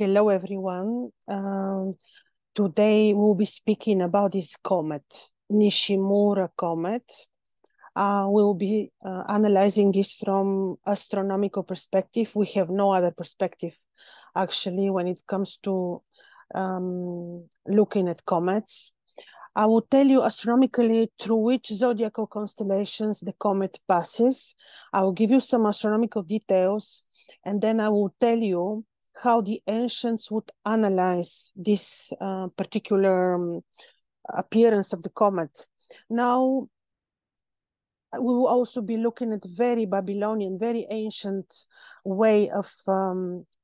Hello, everyone. Today we'll be speaking about this comet, Nishimura comet. We'll be analyzing this from astronomical perspective. We have no other perspective, actually, when it comes to looking at comets. I will tell you astronomically through which zodiacal constellations the comet passes. I will give you some astronomical details, and then I will tell you how the ancients would analyze this particular appearance of the comet. Now, we will also be looking at very Babylonian, very ancient way of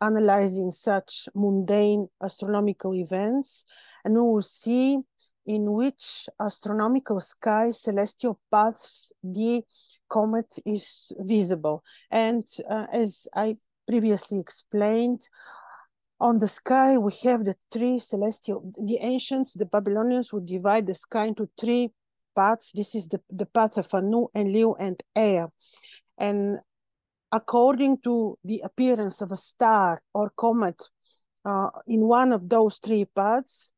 analyzing such mundane astronomical events, and we will see in which astronomical sky, celestial paths, the comet is visible. And as I previously explained, on the sky, we have the three celestial, the ancients, the Babylonians would divide the sky into three paths. This is the path of Anu, Enlil, and Ea. And according to the appearance of a star or comet in one of those three paths,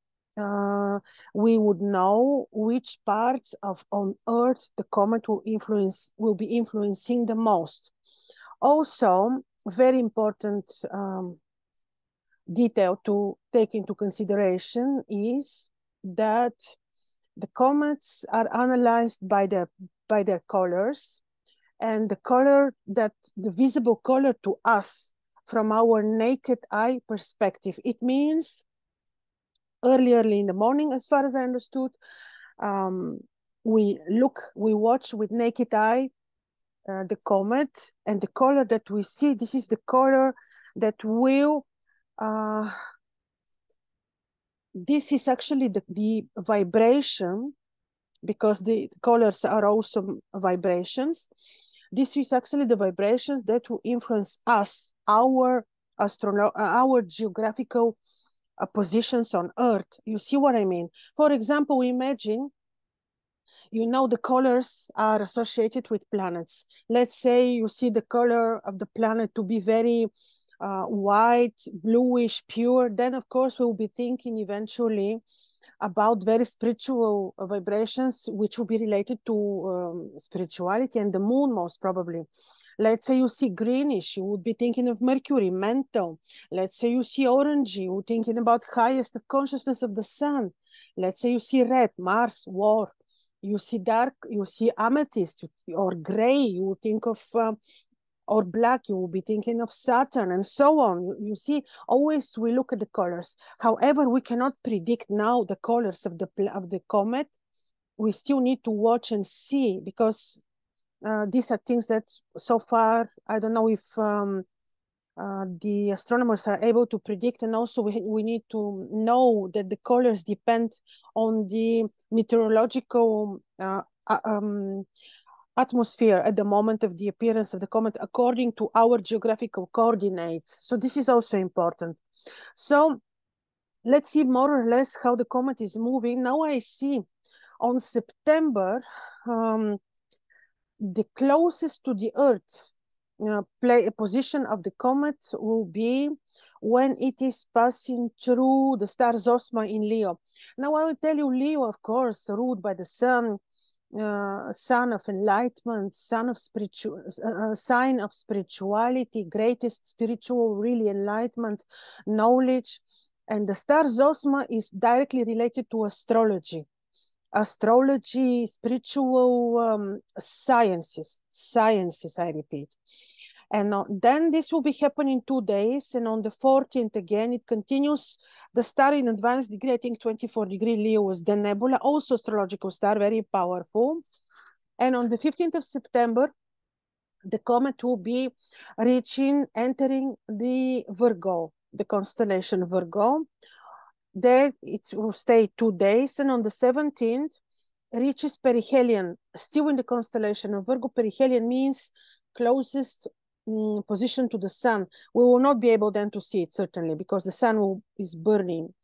we would know which parts of on Earth the comet will be influencing the most. Also, very important detail to take into consideration is that the comets are analyzed by their colors, and the color that the visible color to us from our naked eye perspective. It means early in the morning, as far as I understood, we watch with naked eye the comet, and the color that we see, this is the color that will this is actually the vibration, because the colors are also vibrations. This is actually the vibrations that will influence us, our geographical positions on Earth. You see what I mean? For example, imagine, you know, the colors are associated with planets. Let's say you see the color of the planet to be very white, bluish, pure. Then, of course, we'll be thinking eventually about very spiritual vibrations, which will be related to spirituality and the moon, most probably. Let's say you see greenish, you would be thinking of Mercury, mental. Let's say you see orangey, you're thinking about highest of consciousness of the sun. Let's say you see red, Mars, war. You see dark, you see amethyst or gray, you think of, or black, you will be thinking of Saturn, and so on. You see, always we look at the colors. However, we cannot predict now the colors of the comet. We still need to watch and see, because these are things that so far, I don't know if the astronomers are able to predict, and also we need to know that the colors depend on the meteorological atmosphere at the moment of the appearance of the comet, according to our geographical coordinates. So this is also important. So let's see more or less how the comet is moving. Now I see on September, the closest to the Earth position of the comet will be when it is passing through the star Zosma in Leo. Now I will tell you, Leo, of course, ruled by the sun, sign of enlightenment, sign of spirituality, greatest spiritual, really enlightenment, knowledge. And the star Zosma is directly related to astrology. Astrology, spiritual sciences, I repeat. And then this will be happening 2 days. And on the 14th, again, it continues. The star in advanced degree, I think 24-degree Leo was the nebula, also astrological star, very powerful. And on the 15th of September, the comet will be entering the Virgo, the constellation Virgo. There it will stay 2 days, and on the 17th reaches perihelion, still in the constellation of Virgo. Perihelion means closest position to the sun. We will not be able then to see it, certainly, because the sun is burning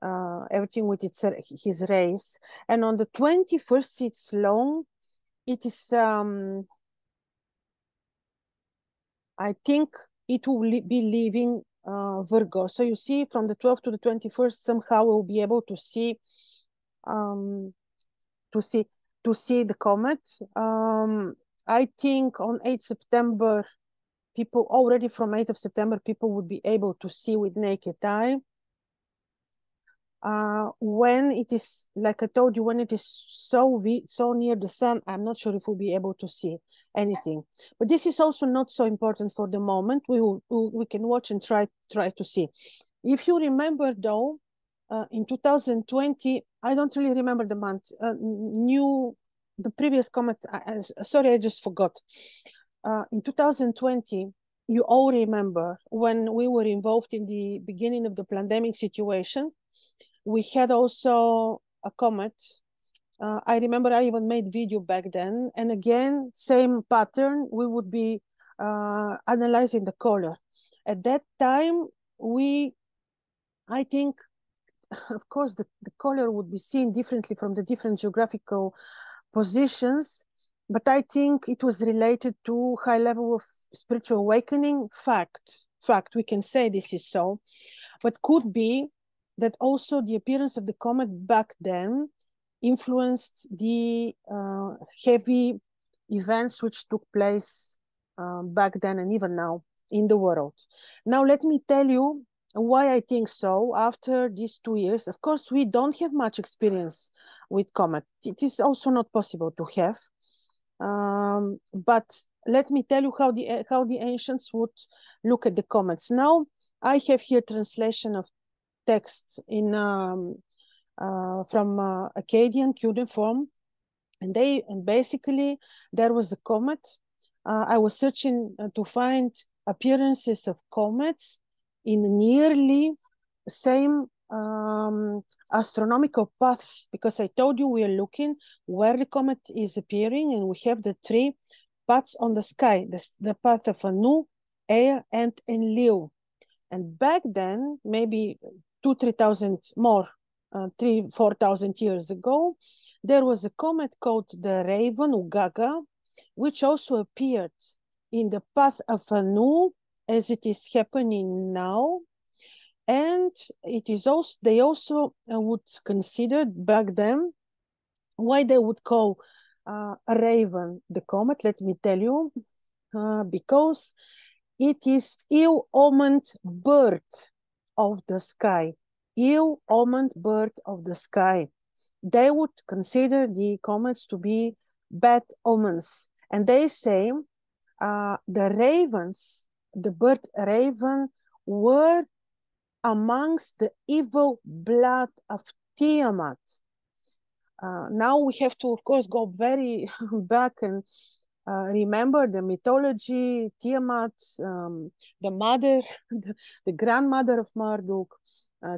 everything with his rays. And on the 21st, it's long. It is, I think it will be leaving Virgo. So you see, from the 12th to the 21st, somehow we'll be able to see the comet. I think on 8th September, people already from 8th of September, people would be able to see with naked eye. When it is, like I told you, when it is so near the sun, I'm not sure if we'll be able to see anything. But this is also not so important for the moment. We can watch and try to see. If you remember, though, in 2020, I don't really remember the month. The previous comet. Sorry, I just forgot. In 2020, you all remember when we were involved in the beginning of the pandemic situation. We had also a comet. I remember I even made video back then. And again, same pattern, we would be analyzing the color. At that time, I think, of course, the color would be seen differently from the different geographical positions, but I think it was related to high level of spiritual awakening. Fact, we can say this is so, but could be that also the appearance of the comet back then influenced the heavy events which took place back then and even now in the world. Now, let me tell you why I think so. After these 2 years, of course, we don't have much experience with comet. It is also not possible to have. But let me tell you how the ancients would look at the comets. Now, I have here translation of text in from Akkadian cuneiform, and basically there was a comet. I was searching to find appearances of comets in nearly same astronomical paths, because I told you we are looking where the comet is appearing, and we have the 3 paths on the sky, the path of Anu, Ea, and Enlil. And back then, maybe 2,000-3,000 more, 3,000-4,000 years ago, there was a comet called the Raven, Ugaga, which also appeared in the path of Anu, as it is happening now. And it is also, they also would consider back then, why they would call a raven the comet. Let me tell you, because it is ill-omened bird of the sky. Ill-omened bird of the sky. They would consider the comets to be bad omens. And they say the ravens, the bird raven, were amongst the evil blood of Tiamat. Now we have to, of course, go very back and remember the mythology. Tiamat, the mother, the grandmother of Marduk.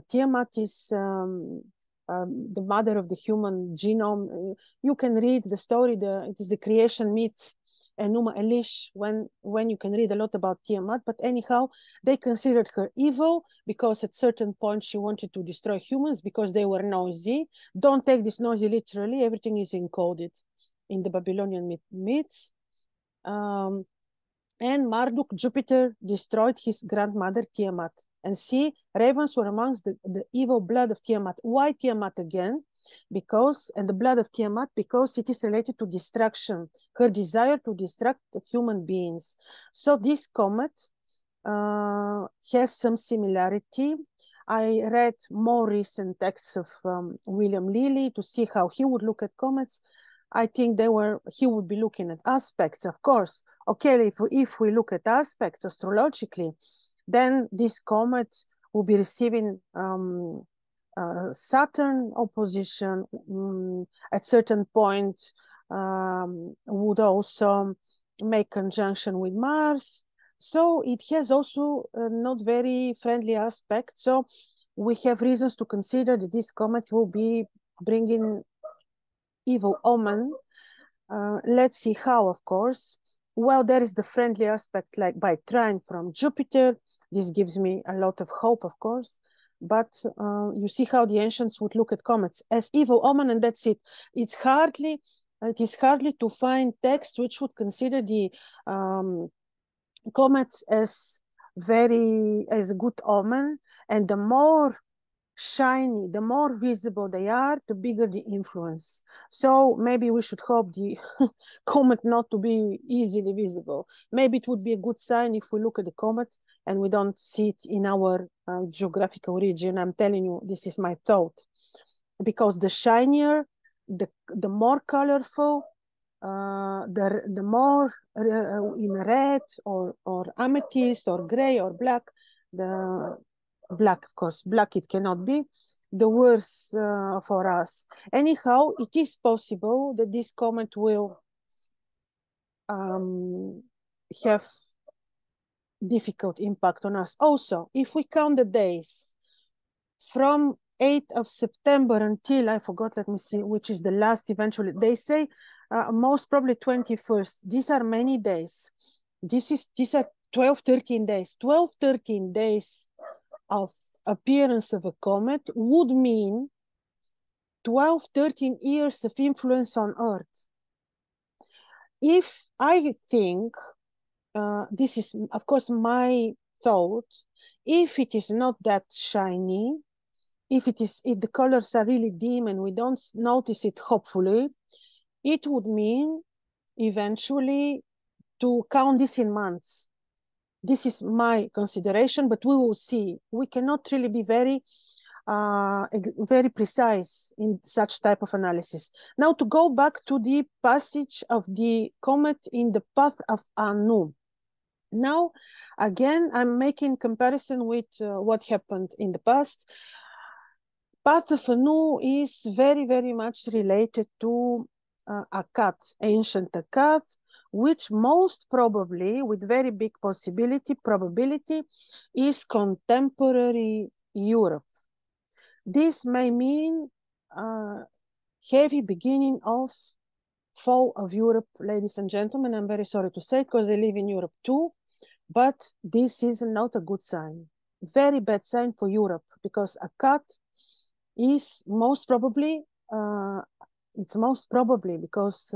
Tiamat is the mother of the human genome. You can read the story. It is the creation myth, Enuma Elish, when you can read a lot about Tiamat. But anyhow, they considered her evil because at certain point she wanted to destroy humans because they were nosy. Don't take this nosy literally. Everything is encoded in the Babylonian myths. And Marduk, Jupiter, destroyed his grandmother Tiamat. And see, ravens were amongst the evil blood of Tiamat. Why Tiamat again? Because, and the blood of Tiamat, because it is related to destruction, her desire to destruct human beings. So this comet has some similarity. I read more recent texts of William Lilly to see how he would look at comets. I think he would be looking at aspects, of course. Okay, if we look at aspects astrologically, then this comet will be receiving Saturn opposition at certain point, would also make conjunction with Mars. So it has also not very friendly aspect. So we have reasons to consider that this comet will be bringing evil omen. Let's see how, of course. Well, there is the friendly aspect, like by trine from Jupiter. This gives me a lot of hope, of course. But you see how the ancients would look at comets as evil omen, and that's it. It is hardly to find texts which would consider the comets as very as a good omen, and the more shiny, the more visible they are, the bigger the influence. So maybe we should hope the comet not to be easily visible. Maybe it would be a good sign if we look at the comet and we don't see it in our geographical region. I'm telling you, this is my thought. Because the shinier, the more colorful, the more in red or amethyst or gray or black, the black, of course, black it cannot be, the worse for us. Anyhow, it is possible that this comet will have difficult impact on us. Also, if we count the days from 8th of September until, I forgot, let me see, which is the last eventually, they say most probably 21st. These are many days. These are 12, 13 days. 12, 13 days of appearance of a comet would mean 12, 13 years of influence on Earth. If I think, this is of course my thought, if it is not that shiny, if the colors are really dim and we don't notice it, hopefully, it would mean eventually to count this in months. This is my consideration, but we will see. We cannot really be very precise in such type of analysis. Now, to go back to the passage of the comet in the path of Anu. Now, again, I'm making comparison with what happened in the past. Path of Anu is very, very much related to Akkad, ancient Akkad, which most probably, with very big probability, is contemporary Europe. This may mean heavy beginning of fall of Europe, ladies and gentlemen. I'm very sorry to say it because I live in Europe too, but this is not a good sign. Very bad sign for Europe, because Akkad is most probably, it's most probably because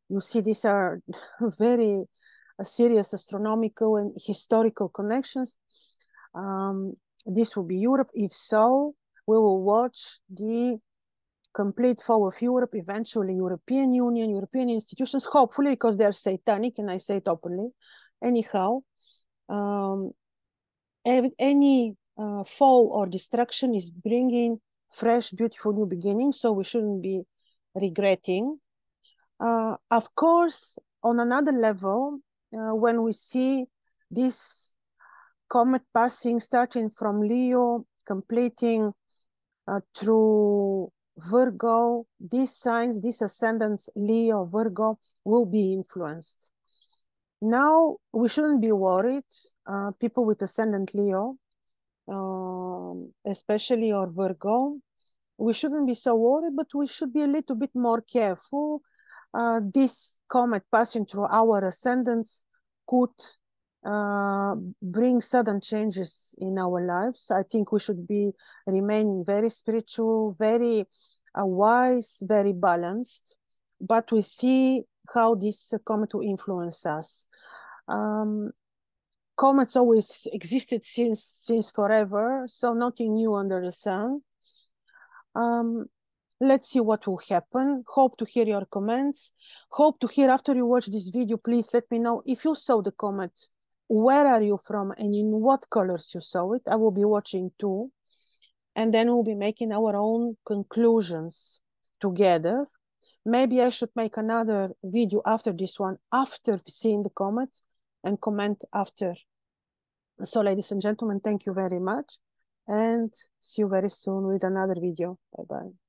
you see these are very serious astronomical and historical connections. This will be Europe. If so, we will watch the complete fall of Europe, eventually European Union, European institutions, hopefully, because they're satanic, and I say it openly. Anyhow, any fall or destruction is bringing fresh, beautiful new beginnings, so we shouldn't be regretting. Of course, on another level, when we see this comet passing, starting from Leo, completing through Virgo, these signs, these ascendants, Leo, Virgo, will be influenced. Now, we shouldn't be worried, people with ascendant Leo, especially, or Virgo, we shouldn't be so worried, but we should be a little bit more careful. This comet passing through our ascendants could bring sudden changes in our lives. I think we should be remaining very spiritual, very wise, very balanced, but we see how this comet will influence us. Comets always existed since forever, so nothing new under the sun. Let's see what will happen. Hope to hear your comments. Hope to hear, after you watch this video, please let me know if you saw the comet, where are you from, and in what colors you saw it. I will be watching too. And then we'll be making our own conclusions together. Maybe I should make another video after this one, after seeing the comet, and comment after. So, ladies and gentlemen, thank you very much, and see you very soon with another video. Bye-bye.